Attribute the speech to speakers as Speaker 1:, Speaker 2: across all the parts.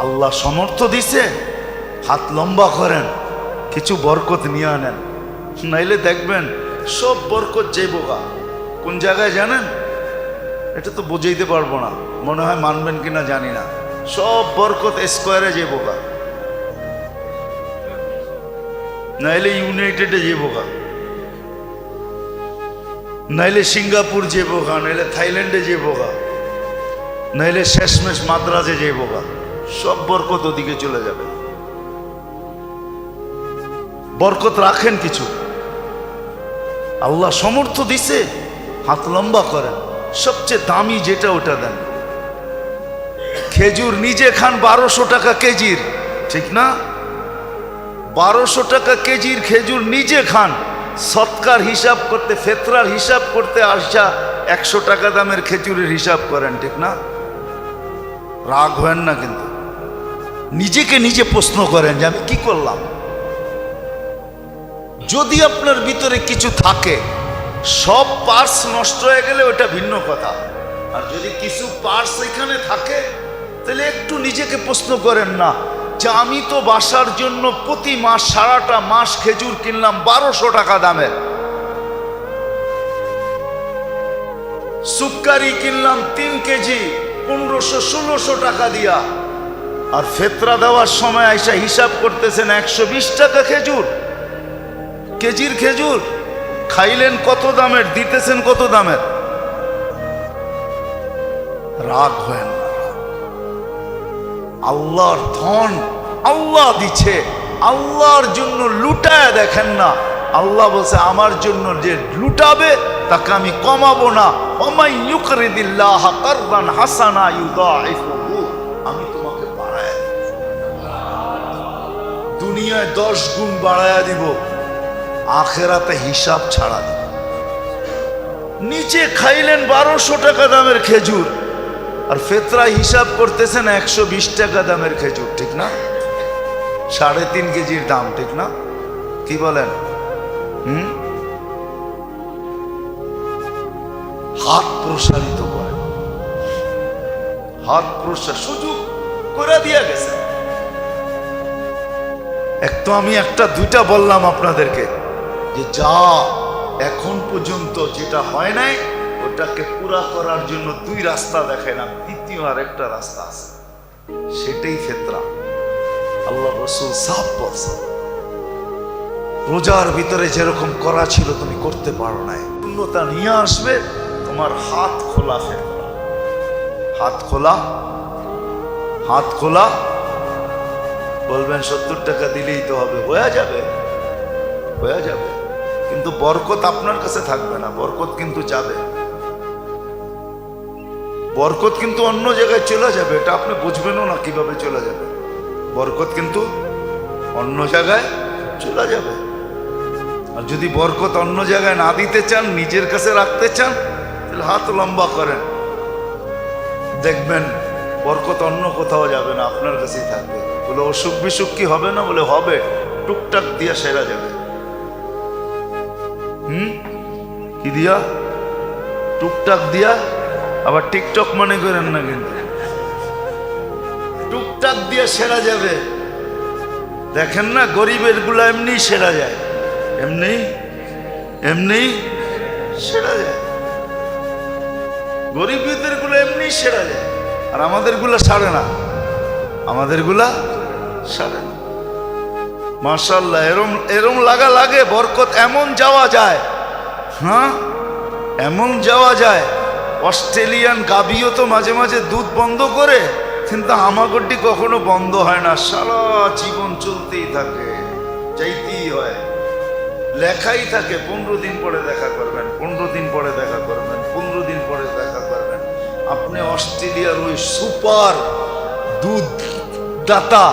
Speaker 1: আল্লাহ সমর্থ দিছে, হাত লম্বা করেন, কিছু বরকত নিয়ে আনেন, নাইলে দেখবেন সব বরকত যাইবগা। কোন জায়গায় জানেন? এটা তো বুঝাইতে পারবো না, মনে হয় মানবেন কিনা জানি না। সব বরকত স্কোয়ারে যাইবগা, নাইলে ইউনাইটেডে যাইবগা, নাইলে সিঙ্গাপুর যাইবগা, নাইলে থাইল্যান্ডে যাইবগা, নাইলে শেষমেশ মাদ্রাজে যাইবগা। সব বরকত ওদিকে চলে যাবে। বরকত রাখেন কিছু, আল্লাহ সমর্থ দিছে, হাত লম্বা করেন, সবচেয়ে দামি যেটা ওটা দেন। খেজুর নিজে খান 1200 টাকা কেজির, ঠিক না? 1200 টাকা কেজির খেজুর নিজে খান, সৎকার হিসাব করতে, ফেতরার হিসাব করতে আসা 100 টাকা দামের খেজুরের হিসাব করেন, ঠিক না? রাগ হয় না, কিন্তু নিজেকে নিজে প্রশ্ন করেন যে আমি কি করলাম। যদি আপনার ভিতরে কিছু থাকে, সব পার্টস নষ্ট হয়ে গেলে ওটা ভিন্ন কথা, আর যদি কিছু পার্টস এখানে থাকে তাহলে একটু নিজেকে প্রশ্ন করেন না যে আমি তো বাসার জন্য প্রতি মাস, সারাটা মাস খেজুর কিনলাম 1200 টাকা দামের, সুক্কারি কিনলাম 3 কেজি 1500-1600 টাকা দিয়া, আর ফেতরা দেওয়ার সময় আইসা হিসাব করতেছেন 120 টাকা খেজুর, কেজির খেজুর। খাইলেন কত দামের, দিতেছেন কত দামের? রাগ হয় না। আল্লাহর ধন আল্লাহ দিচ্ছে, আল্লাহর জন্য লুটায় দেখেন না। আল্লাহ বলছে আমার জন্য যে লুটাবে তাকে আমি কমাবো না। ওমাই ইউকরিদিল্লাহ কারদান হাসানা ইউদাইফুহু, আমি তোমাকে বাড়ায় দুনিয়ায় 10 গুণ বাড়ায়া দিব, আখেরাতে হিসাব ছাড়া দিব। নিচে খাইলেন 1200 টাকা দামের খেজুর, আর ফেতরা হিসাব করতেছেন 120 টাকা দামের খেজুর, ঠিক না? 3.5 কেজির দাম, ঠিক না? কি বলেন? হাত প্রসারিত করেন, হাত প্রসার সুযোগ করে দিয়া গেছে। এক তো আমি একটা দুইটা বললাম আপনাদেরকে যে যা এখন পর্যন্ত যেটা হয় নাই ওটাকে পুরা করার জন্য 2 রাস্তা দেখাইলাম, দ্বিতীয় আরেকটা রাস্তা আছে, সেটাই ফেতরা। আল্লাহ রাসূল সাফ বলছে, রোজার ভিতরে যেরকম করা ছিল তুমি করতে পারো নাই, পূর্ণতা নিয়ে আসবে তোমার হাত খোলা ফেতরা। হাত খোলা, হাত খোলা। বলবেন 70 টাকা দিলেই তো হবে, হয়ে যাবে, হয়ে যাবে, কিন্তু বরকত আপনার কাছে থাকবে না, বরকত কিন্তু যাবে, বরকত কিন্তু অন্য জায়গায় চলে যাবে। এটা আপনি বুঝবেনও না কিভাবে চলে যাবে, বরকত কিন্তু অন্য জায়গায় চলে যাবে। আর যদি বরকত অন্য জায়গায় না দিতে চান, নিজের কাছে রাখতে চান, তাহলে হাত লম্বা করেন, দেখবেন বরকত অন্য কোথাও যাবে না, আপনার কাছেই থাকবে। বলে অসুখ বিসুখ কি হবে না? বলে হবে, টুকটাক দিয়া সেরা যাবে। কি দিয়া? টুকটাক দিয়া। আবার টিকটক মনে করেন না, কিন্তু টুকটাক দিয়া সেরা যাবে। দেখেন না গরিবের গুলা এমনি সেরা যায়, এমনি এমনি সেরা যায়, গরিবদের গুলো এমনি সেরা যায়, আর আমাদের গুলা সারে না, আমাদের গুলা সারে না। মাশাআল্লাহ, এরম এরম লাগা লাগে, বরকত এমন যাওয়া যায়, হ্যাঁ এমন যাওয়া যায়। অস্ট্রেলিয়ান গাভীও তো মাঝে মাঝে দুধ বন্ধ করে, কিন্তু হামাগুড়ি কখনো বন্ধ হয় না, সারা জীবন চলতেই থাকে, চাইতেই হয়, লেখাই থাকে 15 দিন পরে দেখা করবেন, 15 দিন পরে দেখা করবেন, 15 দিন পরে দেখা করবেন। আপনি অস্ট্রেলিয়ার ওই সুপার দুধ দাতা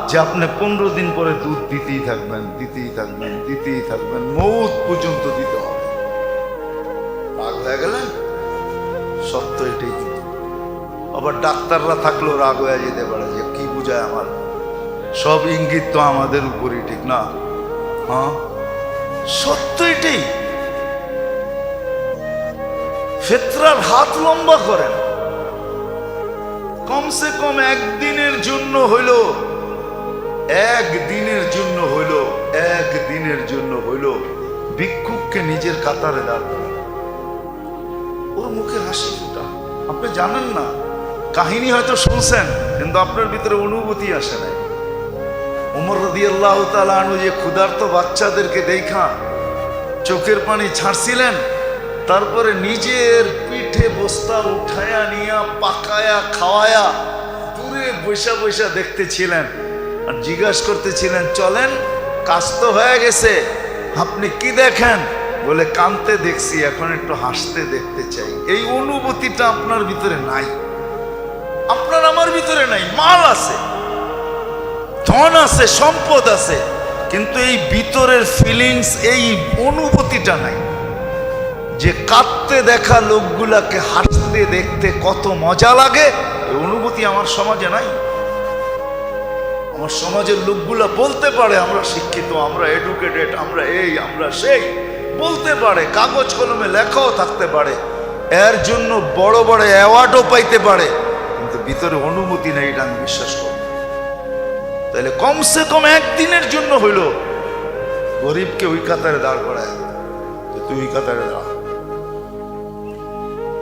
Speaker 1: যে আপনি 15 দিন পরে দুধ দিতেই থাকবেন, দিতেই থাকবেন, দিতেই থাকবেন, মৌত পর্যন্ত দিতে হবে। রাগ হয়ে গেলেন? সত্য এটাই। কিন্তু আবার ডাক্তাররা থাকলেও রাগ হয়ে যেতে পারে যে কি বুঝায় আমার, সব ইঙ্গিত তো আমাদের উপরই, ঠিক না? হ্যাঁ সত্য এটাই। ফেতরার হাত লম্বা করেন, কমসে কম একদিনের জন্য হইলো, একদিনের জন্য হইলো, একদিনের জন্য হইলো ভিক্ষুককে নিজের কাতারে দাঁড় করা, ওর মুখে হাসি ফুটা। আপনি জানেন না, কাহিনী হয়তো শুনছেন কিন্তু আপনার ভিতরে অনুভূতি আসে নাই। ওমর রাদিয়াল্লাহু তাআলা আনহু যে ক্ষুধার্ত বাচ্চাদেরকে দেখা চোখের পানি ছাড়ছিলেন, তারপরে নিজের পিঠে বস্তা উঠায়া নিয়া পাকায়া খাওয়ায়া দূরে বৈশা বৈশা দেখতেছিলেন আর জিজ্ঞাসা করতেছিলেন, চলেন কাজ তো হয়ে গেছে, আপনি কি দেখেন? বলে, কাঁদতে দেখছি, এখন একটু হাসতে দেখতে চাই। এই অনুভূতিটা আপনার ভিতরে নাই, আপনার আমার ভিতরে নাই। মাল আছে, ধন আছে, সম্পদ আছে, কিন্তু এই ভিতরের ফিলিংস, এই অনুভূতিটা নাই যে কাঁদতে দেখা লোকগুলাকে হাসতে দেখতে কত মজা লাগে। এই অনুভূতি আমার সমাজে নাই। আমার সমাজের লোকগুলা বলতে পারে আমরা শিক্ষিত, আমরা এডুকেটেড, আমরা এই আমরা সেই, বলতে পারে, কাগজ কলমে লেখাও থাকতে পারে, এর জন্য বড় বড় অ্যাওয়ার্ডও পাইতে পারে, কিন্তু ভিতরে অনুভূতি নেই, এটা আমি বিশ্বাস করি। তাহলে কমসে কম একদিনের জন্য হইল গরিবকে ওই কাতারে দাঁড় করায়, যে তুই ওই কাতারে দাঁড়া।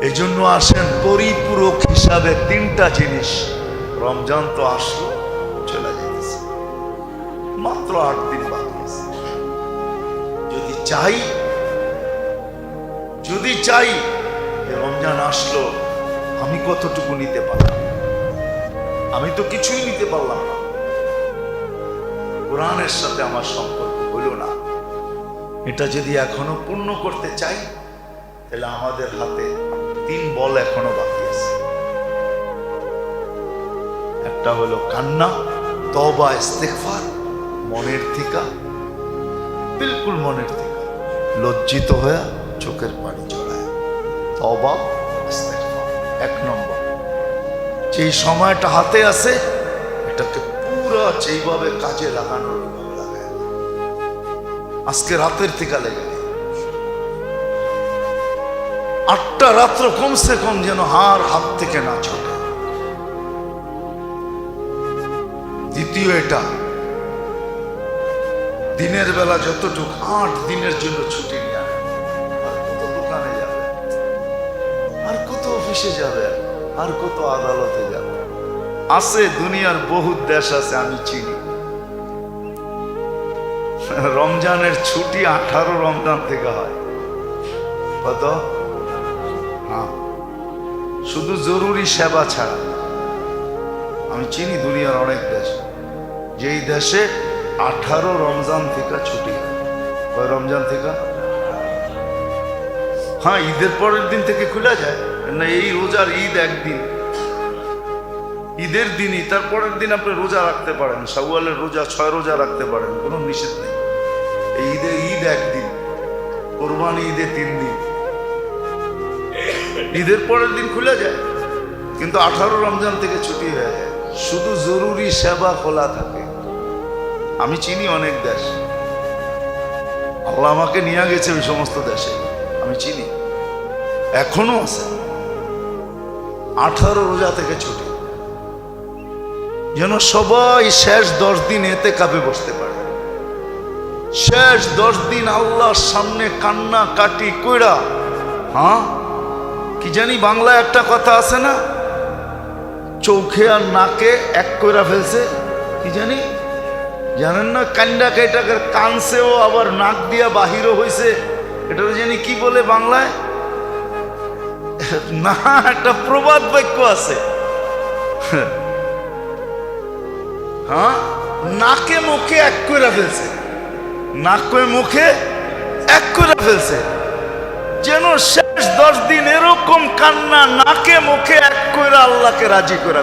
Speaker 1: এই জন্য আসেন পরিপূরক হিসাবে তিনটা জিনিস। রমজান তো আসলো, চলে যাইতেছে, মাত্র 8 দিন বাকি আছে। যদি চাই যে রমজান আসলো, আমি কতটুকু নিতে পারলাম? আমি তো কিছুই নিতে পারলাম না। কোরআনের সাথে আমার সম্পর্ক হইল না। এটা যদি এখনো পূর্ণ করতে চাই, তাহলে আমাদের হাতে 3 বল এখনো বাকি আছে। একটা হলো কান্না, তওবা, ইস্তেগফার, মনের থেকে, বিলকুল মনের থেকে লজ্জিত হয়ে চোখের পানি ঝরায়, তওবা, ইস্তেগফার। 1 নম্বর, যেই সময়টা হাতে আছে এটাকে পুরো যেইভাবে কাজে লাগানোর লাগায়। আজকে রাতের থেকে লেগে 8টা রাত্র কমসে কম যেন হাত থেকে না ছোটে। দ্বিতীয়, এটা দিনের বেলা যতটুকু 8 দিনের জন্য ছুটি নিয়ে আনে। আর কত দোকানে যাবে, আর কত অফিসে যাবে, আর কত আদালতে যাবে। আছে দুনিয়ার বহুত দেশ আছে, আমি চিনি। রমজানের ছুটি 18 রমজান থেকে হয়। কত? হ্যাঁ, শুধু জরুরি সেবা ছাড়া। আমি চিনি দুনিয়ার অনেক দেশ, যেই দেশে 18 রমজান থেকে ছুটি হয়। কয় রমজান থেকে? হ্যাঁ, ঈদের পরের দিন থেকে খুলে যায় না। এই রোজার ঈদ একদিন, ঈদের দিনই, তারপরের দিন আপনি রোজা রাখতে পারেন, শাওয়ালের রোজা 6 রোজা রাখতে পারেন, কোনো নিষেধ নেই। এই ঈদ একদিন, কোরবানি ঈদে 3 দিন, ঈদের পরের দিন খুলে যায়। কিন্তু 18 রমজান থেকে ছুটি হয়ে যায়, শুধু জরুরি সেবা খোলা থাকে। আমি চিনি অনেক দেশ, আল্লাহ আমাকে নিয়ে গেছে ওই সমস্ত দেশে, আমি চিনি, এখনো আছে 18 রোজা থেকে ছুটি, যেন সবাই শেষ 10 দিন এতে কাপে বসতে পারে। শেষ 10 দিন আল্লাহর সামনে কান্না কাটি কইরা। হ্যাঁ, কি জানি বাংলায় একটা কথা আছে না, চোখে আর নাকে এক কইরা ফেলছে, কি জানি, জানেন না? কান্ডা কেটাকের কানছেও আবার নাক দিয়া বাহিরও হয়েছে, এটা জানি কি বলে বাংলায়, না একটা প্রবাদ বাক্য আছে। হ্যাঁ, নাকে মুখে এক কইরা ফেলছে, নাকে মুখে এক কইরা ফেলছে, যেন শেষ 10 দিন এরকম কান্না নাকে মুখে এক কইরা আল্লাহকে রাজি করা।